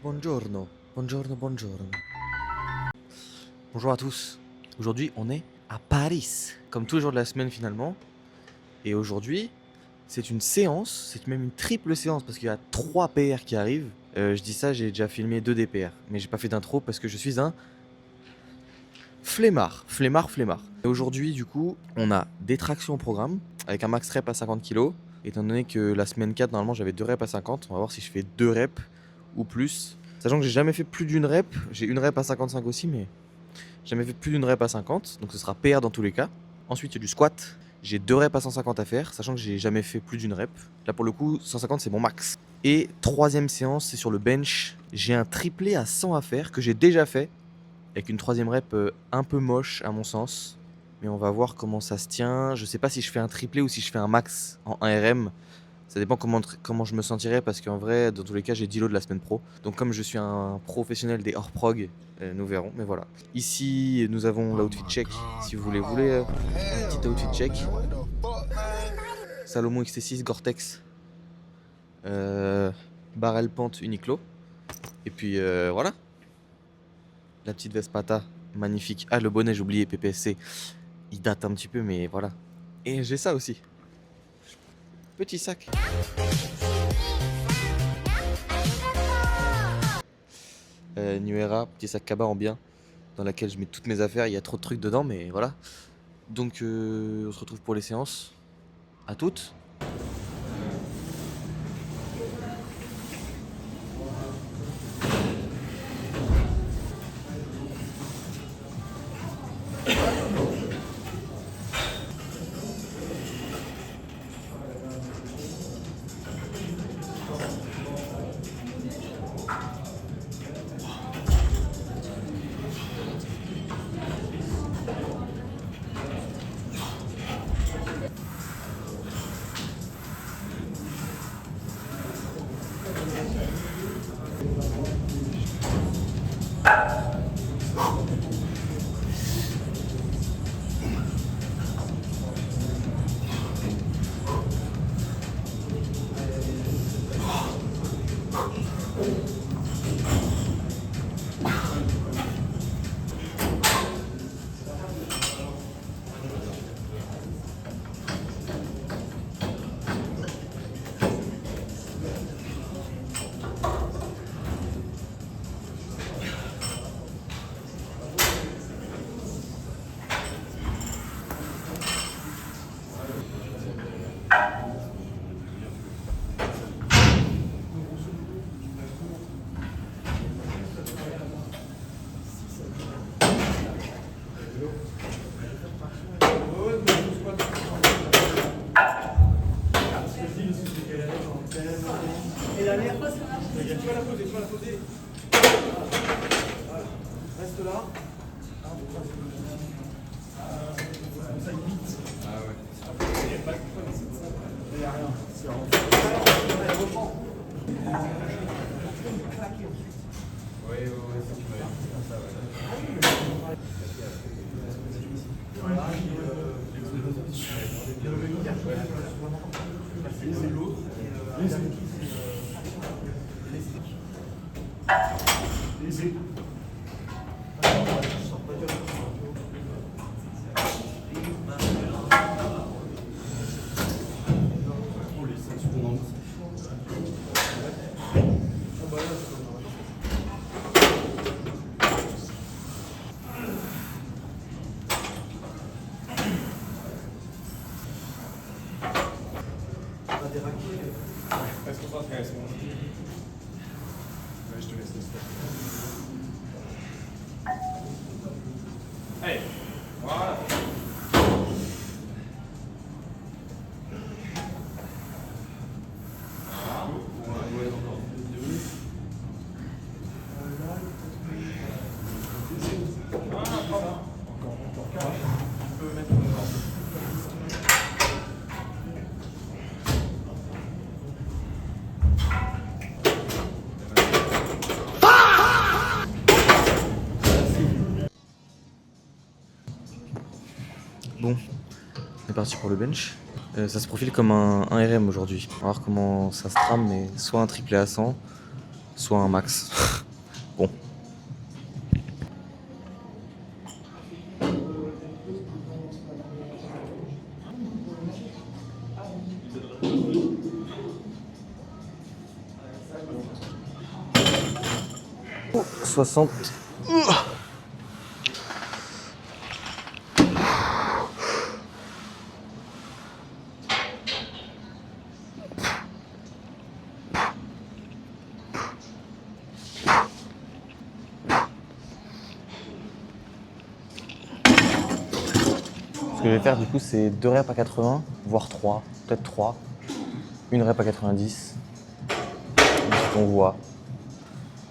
Buongiorno, buongiorno, buongiorno. Bonjour à tous. Aujourd'hui, on est à Paris, comme tous les jours de la semaine finalement. Et aujourd'hui, c'est une séance, c'est même une triple séance parce qu'il y a 3 PR qui arrivent. Je dis ça, j'ai déjà filmé 2 des PR, mais j'ai pas fait d'intro parce que je suis un flemmard. Et aujourd'hui, du coup, on a des tractions au programme avec un max rep à 50 kg. Étant donné que la semaine 4, normalement, j'avais 2 reps à 50, on va voir si je fais 2 reps ou plus. Sachant que j'ai jamais fait plus d'une rep, j'ai une rep à 55 aussi, mais j'ai jamais fait plus d'une rep à 50, donc ce sera PR dans tous les cas. Ensuite, il y a du squat. J'ai 2 reps à 150 à faire, sachant que j'ai jamais fait plus d'une rep. Là, pour le coup, 150, c'est mon max. Et troisième séance, c'est sur le bench. J'ai un triplé à 100 à faire que j'ai déjà fait, avec une troisième rep un peu moche à mon sens. Mais on va voir comment ça se tient. Je sais pas si je fais un triplé ou si je fais un max en 1 RM. Ça dépend comment je me sentirais parce qu'en vrai, dans tous les cas, j'ai 10 lots de la semaine pro. Donc comme je suis un professionnel des hors-prog, nous verrons, mais voilà. Ici, nous avons l'outfit check, si vous voulez un petit outfit check. Salomon XT6 Gore-Tex, barrel pente Uniqlo. Et puis voilà, la petite Vespata, magnifique. Ah, le bonnet, j'ai oublié, PPSC. Il date un petit peu, mais voilà. Et j'ai ça aussi. Petit sac. New Era, petit sac cabas en bien, dans laquelle je mets toutes mes affaires. Il y a trop de trucs dedans, mais voilà. Donc on se retrouve pour les séances. À toutes. Et la merde, tu vas la poser. Voilà. Reste là. Comme ça, il vite. Ah ouais. Il n'y a pas de problème. Il n'y a rien. C'est en reprend. Oui, ça tu m'avais dit comme ça, ouais. Voilà, c'est l'autre. Les Reste concentré, c'est bon. Ouais, je te laisse le step. Allez, voilà. Bon, on est parti pour le bench. Ça se profile comme un RM aujourd'hui. On va voir comment ça se trame, mais soit un triplé à 100, soit un max. Bon. Oh, 60. Ce que je vais faire du coup c'est 2 reps à 80, voire 3, peut-être 3, une rep à 90, ensuite on voit,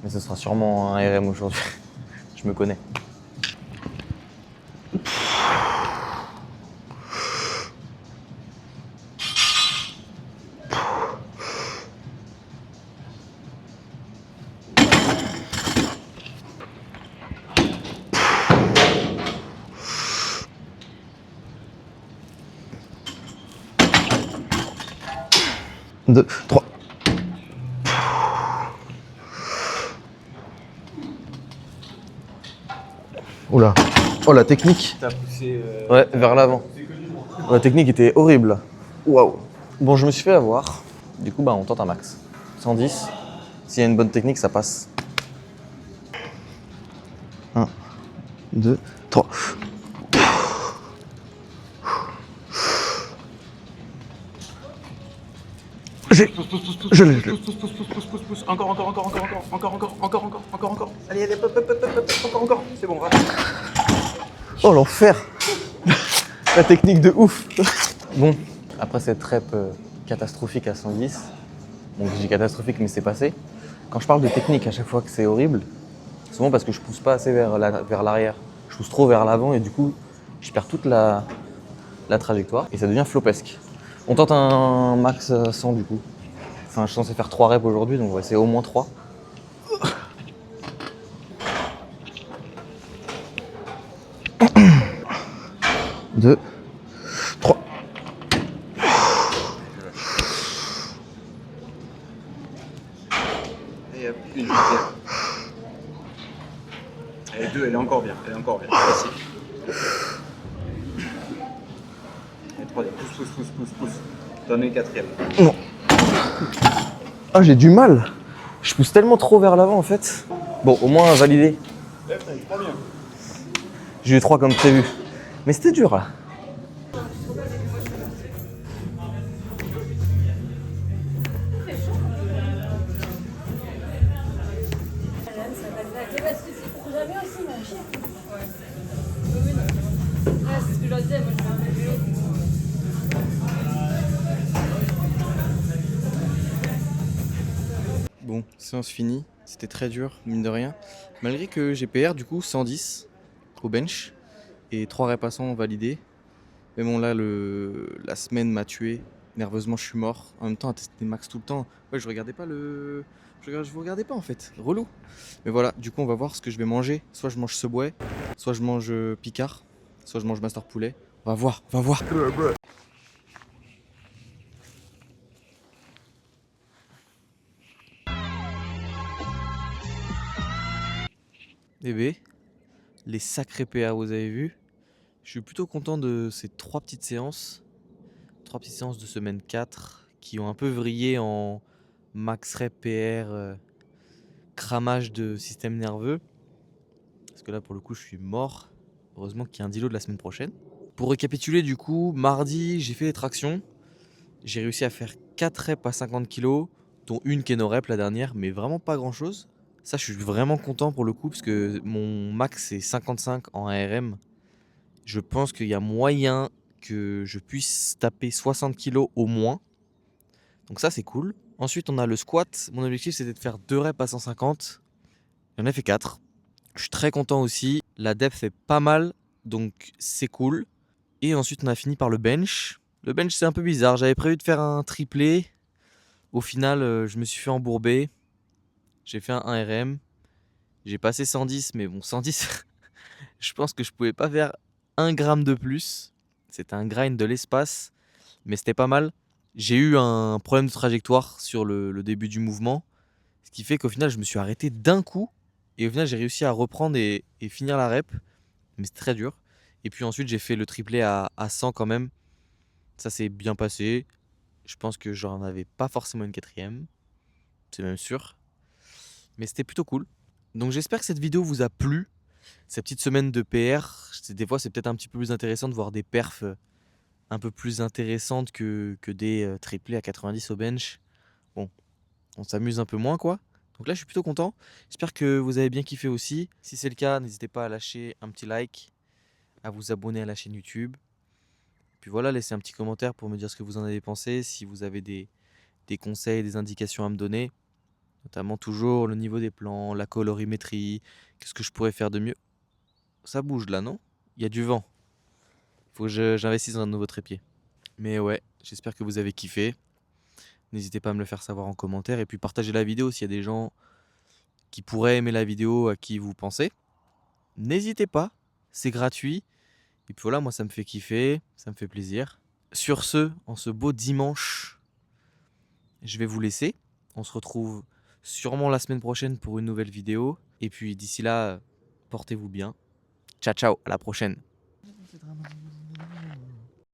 mais ce sera sûrement un RM aujourd'hui, je me connais. Deux, trois. Oula. Oh la technique. T'as poussé. Ouais, vers l'avant. La technique était horrible. Waouh. Bon, je me suis fait avoir. Du coup, bah, on tente un max. 110. S'il y a une bonne technique, ça passe. 1, 2, 3. Je l'ai. Pousse. Encore. Allez, encore. C'est bon, va. Oh l'enfer. La technique de ouf. Bon, après cette rep catastrophique à 110, donc je dis catastrophique mais c'est passé. Quand je parle de technique à chaque fois que c'est horrible, souvent parce que je pousse pas assez vers l'arrière. Je pousse trop vers l'avant et du coup, je perds toute la trajectoire et ça devient flopesque. On tente un max 100 du coup. Enfin, je suis censé faire 3 reps aujourd'hui, donc on va essayer au moins 3. Deux, 3. Et hop, une victoire. Et 2, elle est encore bien. Facile. Et 3, pousse. T'en es 4ème. Non. Ah, j'ai du mal. Je pousse tellement trop vers l'avant en fait. Bon, au moins validé. Trop bien. J'ai eu 3 comme prévu. Mais c'était dur là. Bon, séance finie. C'était très dur, mine de rien. Malgré que j'ai PR du coup 110 au bench et 3 reps à 100 validés. Mais bon, là, la semaine m'a tué. Nerveusement, je suis mort. En même temps, à tester max tout le temps. Ouais, je regardais pas le. Je vous regardais pas en fait. Relou. Mais voilà, du coup, on va voir ce que je vais manger. Soit je mange Subway, soit je mange Picard, soit je mange Master Poulet. On va voir. Eh bé, les sacrés PA, vous avez vu. Je suis plutôt content de ces 3 petites séances. 3 petites séances de semaine 4 qui ont un peu vrillé en max rep PR, cramage de système nerveux. Parce que là, pour le coup, je suis mort. Heureusement qu'il y a un dealo de la semaine prochaine. Pour récapituler, du coup, mardi, j'ai fait les tractions. J'ai réussi à faire 4 reps à 50 kg, dont une qui est no rep la dernière, mais vraiment pas grand chose. Ça, je suis vraiment content pour le coup, parce que mon max c'est 55 en ARM. Je pense qu'il y a moyen que je puisse taper 60 kg au moins. Donc ça, c'est cool. Ensuite, on a le squat. Mon objectif, c'était de faire 2 reps à 150. J'en ai fait 4. Je suis très content aussi. La depth est pas mal, donc c'est cool. Et ensuite, on a fini par le bench. Le bench, c'est un peu bizarre. J'avais prévu de faire un triplé. Au final, je me suis fait embourber. J'ai fait un 1RM. J'ai passé 110, mais bon, 110, je pense que je pouvais pas faire 1 gramme de plus. C'était un grind de l'espace, mais c'était pas mal. J'ai eu un problème de trajectoire sur le début du mouvement. Ce qui fait qu'au final, je me suis arrêté d'un coup. Et au final, j'ai réussi à reprendre et finir la rep. Mais c'est très dur. Et puis ensuite, j'ai fait le triplé à 100 quand même. Ça s'est bien passé. Je pense que j'en avais pas forcément une quatrième. C'est même sûr. Mais c'était plutôt cool. Donc j'espère que cette vidéo vous a plu. Cette petite semaine de PR. Des fois, c'est peut-être un petit peu plus intéressant de voir des perfs un peu plus intéressantes que des triplés à 90 au bench. Bon, on s'amuse un peu moins quoi. Donc là, je suis plutôt content. J'espère que vous avez bien kiffé aussi. Si c'est le cas, n'hésitez pas à lâcher un petit like, à vous abonner à la chaîne YouTube. Puis voilà, laissez un petit commentaire pour me dire ce que vous en avez pensé, si vous avez des conseils, des indications à me donner, notamment toujours le niveau des plans, la colorimétrie, qu'est-ce que je pourrais faire de mieux. Ça bouge là, non? Il y a du vent. Faut que j'investisse dans un nouveau trépied. Mais ouais, j'espère que vous avez kiffé. N'hésitez pas à me le faire savoir en commentaire et puis partagez la vidéo s'il y a des gens qui pourraient aimer la vidéo à qui vous pensez. N'hésitez pas, c'est gratuit. Et puis voilà, moi ça me fait kiffer, ça me fait plaisir. Sur ce, en ce beau dimanche, je vais vous laisser. On se retrouve sûrement la semaine prochaine pour une nouvelle vidéo. Et puis d'ici là, portez-vous bien. Ciao ciao, à la prochaine.